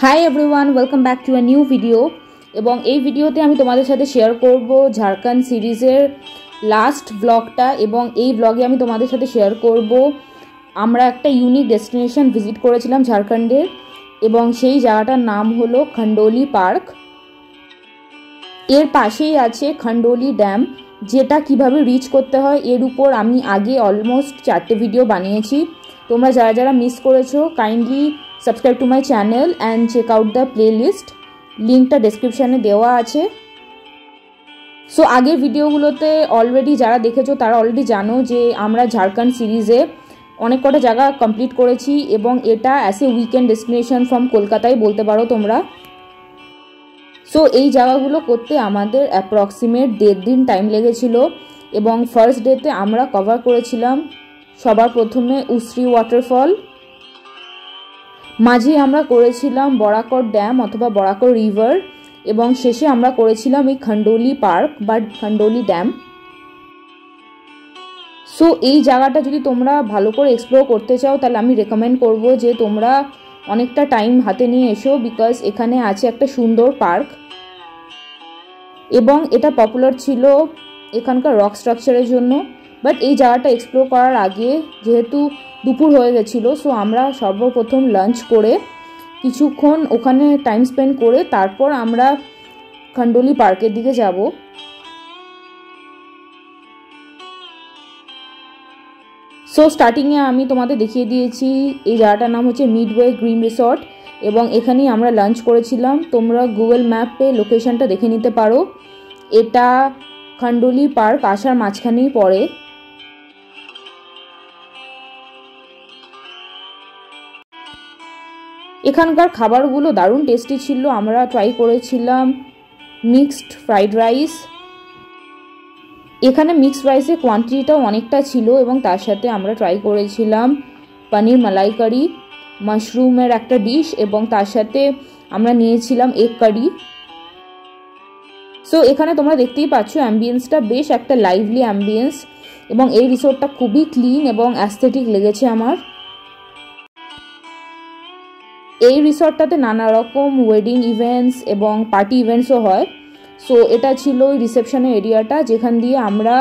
Hi everyone, welcome back to a new video. এবং এই ভিডিওতে আমি তোমাদের সাথে শেয়ার করব ঝাড়খণ্ড সিরিজের লাস্ট ব্লগটা। এবং এই ব্লগে আমি তোমাদের সাথে শেয়ার করব আমরা একটা ইউনিক ডেস্টিনেশন ভিজিট করেছিলাম ঝাড়খণ্ডের, এবং সেই জায়গাটার নাম হলো খণ্ডোলি পার্ক। এর পাশেই আছে খণ্ডোলি ড্যাম, যেটা কিভাবে রিচ করতে হয় এর উপর আমি আগে অলমোস্ট 4টে ভিডিও বানিয়েছি। তোমরা যারা যারা মিস করেছো kindly subscribe to my channel and check out the playlist, লিঙ্কটা ডেসক্রিপশানে দেওয়া আছে। সো আগের ভিডিওগুলোতে অলরেডি যারা দেখেছো তারা অলরেডি জানো যে আমরা ঝাড়খণ্ড সিরিজে অনেক কটা জায়গা কমপ্লিট করেছি, এবং এটা as a weekend destination from কলকাতায় বলতে পারো তোমরা। সো এই জায়গাগুলো করতে আমাদের অ্যাপ্রক্সিমেট 1.5 দিন টাইম লেগেছিল। এবং ফার্স্ট ডেতে আমরা কভার করেছিলাম সবার প্রথমে উসরি ওয়াটারফল, মাঝে আমরা করেছিলাম বরাকর ড্যাম অথবা বরাকর রিভার, এবং শেষে আমরা করেছিলাম এই খণ্ডোলি পার্ক বা খণ্ডোলি ড্যাম। সো এই জায়গাটা যদি তোমরা ভালো করে এক্সপ্লোর করতে চাও তাহলে আমি রেকমেন্ড করব যে তোমরা অনেকটা টাইম হাতে নিয়ে এসো, বিকজ এখানে আছে একটা সুন্দর পার্ক। এবং এটা পপুলার ছিল এখানকার রক স্ট্রাকচারের জন্য। বাট এই জায়গাটা এক্সপ্লোর করার আগে যেহেতু দুপুর হয়ে গেছিলো, সো আমরা সর্বপ্রথম লাঞ্চ করে কিছুক্ষণ ওখানে টাইম স্পেন্ড করে তারপর আমরা খণ্ডোলি পার্কের দিকে যাব। সো স্টার্টিংয়ে আমি তোমাদের দেখিয়ে দিয়েছি এই জায়গাটার নাম হচ্ছে মিডওয়ে গ্রিন রিসর্ট, এবং এখানেই আমরা লাঞ্চ করেছিলাম। তোমরা গুগল ম্যাপে লোকেশনটা দেখে নিতে পারো। এটা খণ্ডোলি পার্ক আসার মাঝখানেই পড়ে। এখানকার খাবারগুলো দারুণ টেস্টি ছিল। আমরা ট্রাই করেছিলাম মিক্সড ফ্রাইড রাইস। এখানে মিক্সড রাইসের কোয়ান্টিটিটাও অনেকটা ছিল, এবং তার সাথে আমরা ট্রাই করেছিলাম পনির মালাইকারি, মাশরুমের একটা ডিশ, এবং তার সাথে আমরা নিয়েছিলাম এগ কারি। সো এখানে তোমরা দেখতেই পাচ্ছ অ্যাম্বিয়েন্সটা বেশ একটা লাইভলি অ্যাম্বিয়েন্স, এবং এই রিসোর্টটা খুবই ক্লিন এবং অ্যাস্থেটিক লেগেছে আমার। এই রিসর্টটাতে নানা রকম ওয়েডিং ইভেন্টস এবং পার্টি ইভেন্টসও হয়। সো এটা ছিল ওই রিসেপশনের এরিয়াটা, যেখান দিয়ে আমরা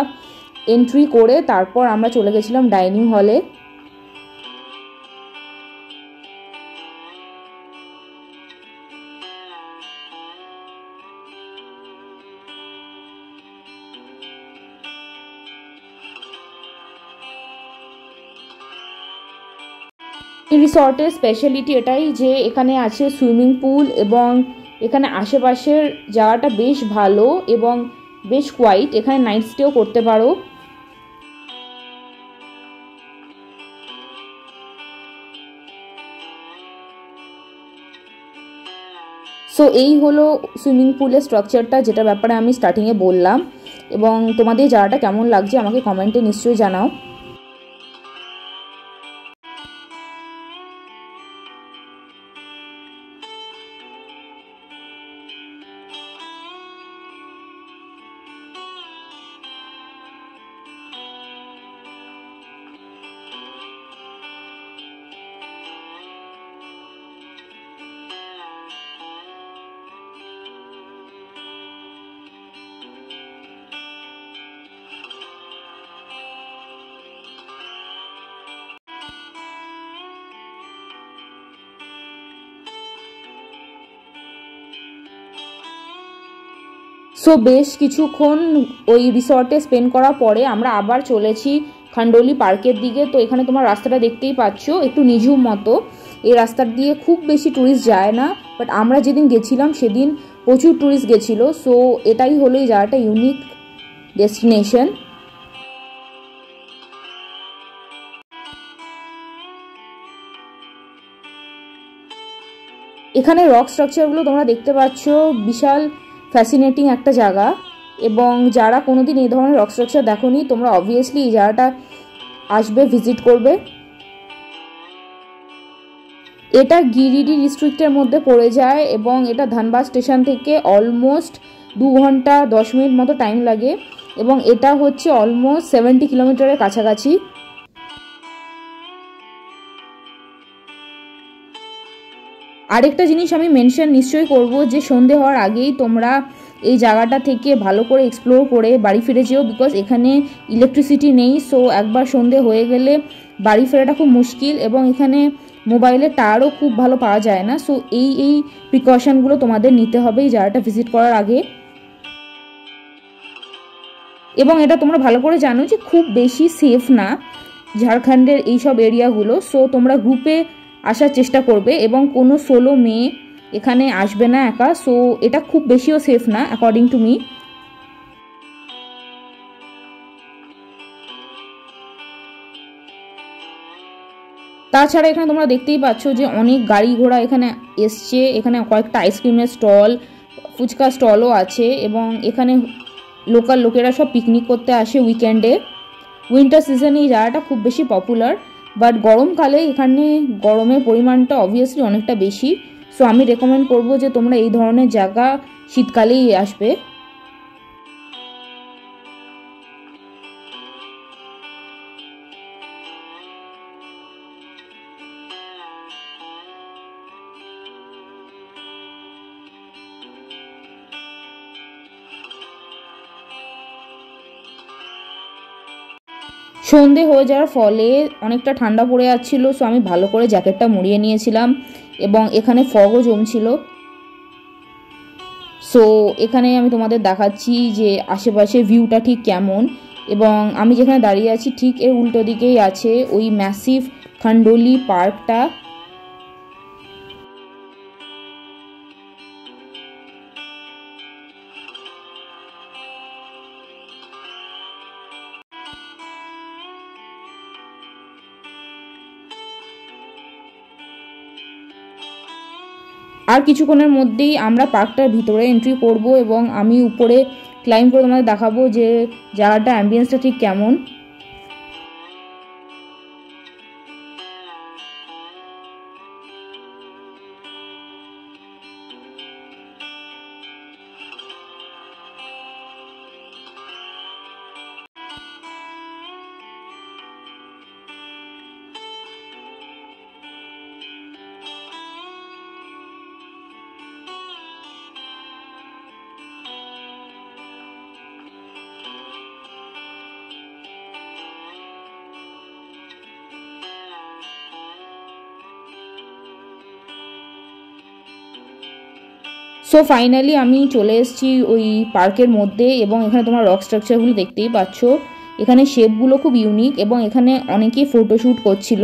এন্ট্রি করে তারপর আমরা চলে গেছিলাম ডাইনিং হলে। এই রিসর্টের স্পেশালিটি এটাই যে এখানে আছে সুইমিং পুল, এবং এখানে আশেপাশের জায়গাটা বেশ ভালো এবং বেশ কোয়াইট। এখানে নাইট স্টেও করতে পারো। সো এই হলো সুইমিং পুলের স্ট্রাকচারটা, যেটা ব্যাপারে আমি স্টার্টিংয়ে বললাম। এবং তোমাদের জায়গাটা কেমন লাগছে আমাকে কমেন্টে নিশ্চয়ই জানাও। সো বেশ কিছুক্ষণ ওই রিসর্টে স্পেন্ড করার পরে আমরা আবার চলেছি খণ্ডোলি পার্কের দিকে। তো এখানে তোমার রাস্তাটা দেখতেই পাচ্ছ, একটু নিঝুম মতো। এই রাস্তার দিয়ে খুব বেশি ট্যুরিস্ট যায় না, বাট আমরা যেদিন গেছিলাম সেদিন প্রচুর ট্যুরিস্ট গেছিলো। সো এটাই হলো এই জায়গাটা ইউনিক ডেস্টিনেশন। এখানে রক স্ট্রাকচারগুলো তোমরা দেখতে পাচ্ছ, বিশাল ফ্যাসিনেটিং একটা জায়গা। এবং যারা কোনোদিন এই ধরনের রক স্ট্রাকচার দেখোনি, তোমরা অবভিয়াসলি এই জায়গাটা আসবে, ভিজিট করবে। এটা গিরিডি ডিস্ট্রিক্টের মধ্যে পড়ে যায়, এবং এটা ধানবাদ স্টেশন থেকে অলমোস্ট 2 ঘন্টা 10 মিনিট মতো টাইম লাগে, এবং এটা হচ্ছে অলমোস্ট 70 কিলোমিটারের কাছাকাছি। আরেকটা জিনিস আমি মেনশন নিশ্চয়ই করব যে সন্ধে হওয়ার আগেই তোমরা এই জায়গাটা থেকে ভালো করে এক্সপ্লোর করে বাড়ি ফিরে যেও, বিকজ এখানে ইলেকট্রিসিটি নেই। সো একবার সন্ধে হয়ে গেলে বাড়ি ফেরাটা খুব মুশকিল, এবং এখানে মোবাইলের টাওয়ারও খুব ভালো পাওয়া যায় না। সো এই প্রিকশনগুলো তোমাদের নিতে হবে এই জায়গাটা ভিজিট করার আগে। এবং এটা তোমরা ভালো করে জানো যে খুব বেশি সেফ না ঝাড়খণ্ডের এইসব এরিয়াগুলো। সো তোমরা গ্রুপে আসার চেষ্টা করবে, এবং কোনো সোলো মেয়ে এখানে আসবে না একা। সো এটা খুব বেশিও সেফ না অ্যাকর্ডিং টু মি। তাছাড়া এখানে তোমরা দেখতেই পাচ্ছ যে অনেক গাড়ি ঘোড়া এখানে এসছে। এখানে কয়েকটা আইসক্রিমের স্টল, ফুচকা স্টলও আছে, এবং এখানে লোকাল লোকেরা সব পিকনিক করতে আসে উইকেন্ডে। উইন্টার সিজনে এই জায়গাটা খুব বেশি পপুলার, বাট গরমকালে এখানে গরমের পরিমাণটা অবভিয়াসলি অনেকটা বেশি। সো আমি রেকমেন্ড করব যে তোমরা এই ধরনের জায়গা শীতকালেই আসবে। সন্ধে হয়ে যাওয়ার ফলে অনেকটা ঠান্ডা পড়ে যাচ্ছিলো। সো আমি ভালো করে জ্যাকেটটা মুড়িয়ে নিয়েছিলাম, এবং এখানে ফগও জমছিল। সো এখানে আমি তোমাদের দেখাচ্ছি যে আশেপাশে ভিউটা ঠিক কেমন। এবং আমি যেখানে দাঁড়িয়ে আছি ঠিক এর উল্টো দিকেই আছে ওই ম্যাসিভ খান্ডোলি পার্কটা। আর কিছুক্ষণের মধ্যেই আমরা পার্কটার ভিতরে এন্ট্রি করব, এবং আমি উপরে ক্লাইম্ব করে তোমাদের দেখাবো যে জায়গাটা অ্যাম্বিয়েন্সটা ঠিক কেমন। সো ফাইনালি আমি চলে এসেছি ওই পার্কের মধ্যে, এবং এখানে তোমার রক স্ট্রাকচারগুলো দেখতেই পাচ্ছ। এখানে শেপগুলো খুব ইউনিক, এবং এখানে অনেকেই ফটোশ্যুট করছিল।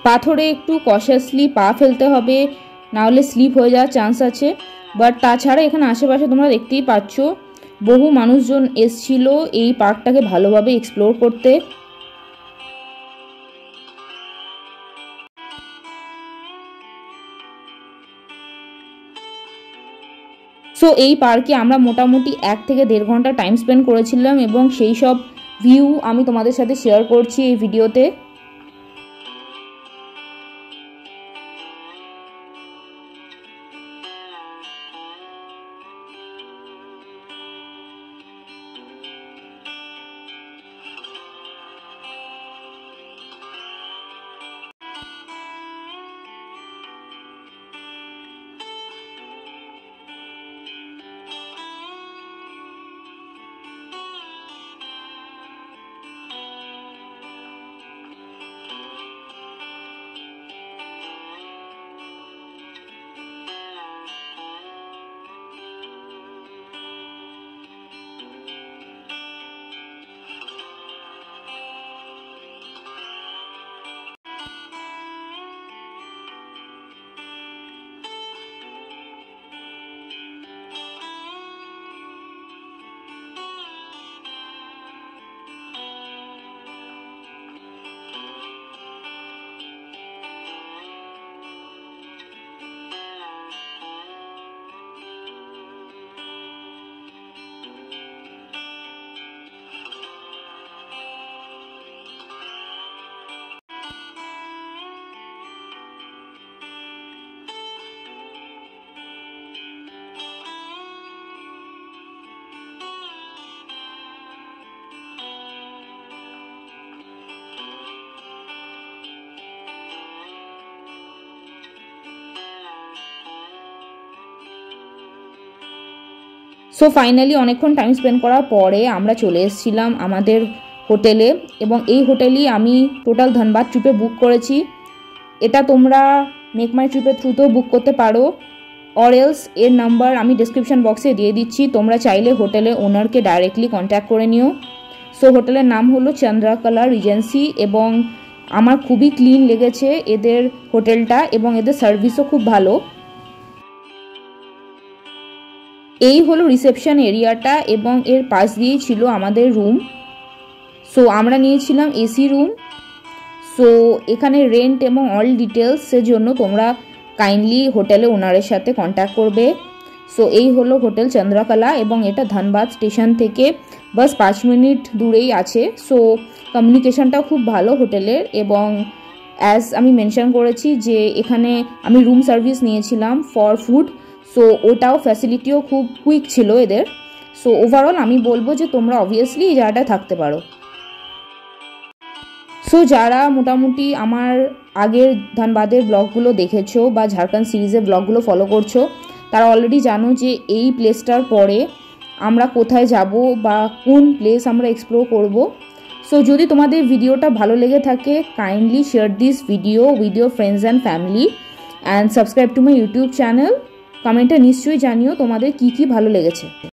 পাথরে একটু কশাসলি পা ফেলতে হবে, নাহলে স্লিপ হয়ে যাওয়ার চান্স আছে। বাট তাছাড়া এখানে আশেপাশে তোমরা দেখতেই পাচ্ছ বহু মানুষজন এসছিল এই পার্কটাকে ভালোভাবে এক্সপ্লোর করতে। সো এই পার্কে আমরা মোটামুটি 1 থেকে 1.5 ঘন্টা টাইম স্পেন্ড করেছিলাম, এবং সেই সব ভিউ আমি তোমাদের সাথে শেয়ার করছি এই ভিডিওতে। সো ফাইনালি অনেকক্ষণ টাইম স্পেন্ড করার পরে আমরা চলে এসেছিলাম আমাদের হোটেলে, এবং এই হোটেলই আমি টোটাল ধনবাদ ট্রিপে বুক করেছি। এটা তোমরা মেক মাই ট্রিপের থ্রুতেও বুক করতে পারো, অর এলস এর নাম্বার আমি ডিসক্রিপশন বক্সে দিয়ে দিচ্ছি, তোমরা চাইলে হোটেলের ওনারকে ডাইরেক্টলি কন্ট্যাক্ট করে নিও। সো হোটেলের নাম হলো চন্দ্রকলা রিজেন্সি, এবং আমার খুবই ক্লিন লেগেছে এদের হোটেলটা, এবং এদের সার্ভিসও খুব ভালো। এই হলো রিসেপশন এরিয়াটা, এবং এর পাশ দিয়েই ছিল আমাদের রুম। সো আমরা নিয়েছিলাম এসি রুম। সো এখানে রেন্ট এবং অল ডিটেলসের জন্য তোমরা কাইন্ডলি হোটেলে ওনারের সাথে কন্ট্যাক্ট করবে। সো এই হলো হোটেল চন্দ্রকলা, এবং এটা ধনবাদ স্টেশন থেকে বাস 5 মিনিট দূরেই আছে। সো কমিউনিকেশনটাও খুব ভালো হোটেলের, এবং অ্যাজ আমি মেনশন করেছি যে এখানে আমি রুম সার্ভিস নিয়েছিলাম ফর ফুড, সো ওটাও ফ্যাসিলিটিও খুব কুইক ছিল এদের। সো ওভারঅল আমি বলবো যে তোমরা অবভিয়াসলি এই জায়গাটায় থাকতে পারো। সো যারা মোটামুটি আমার আগের ধনবাদের ব্লগগুলো দেখেছো বা ঝাড়খণ্ড সিরিজের ব্লগগুলো ফলো করছো, তারা অলরেডি জানো যে এই প্লেসটার পরে আমরা কোথায় যাব বা কোন প্লেস আমরা এক্সপ্লোর করব। সো যদি তোমাদের ভিডিওটা ভালো লেগে থাকে, kindly share this video with your friends and family, and subscribe to my YouTube channel. কমেন্টে নিশ্চয়ই জানিও তোমাদের কি কি ভালো লেগেছে।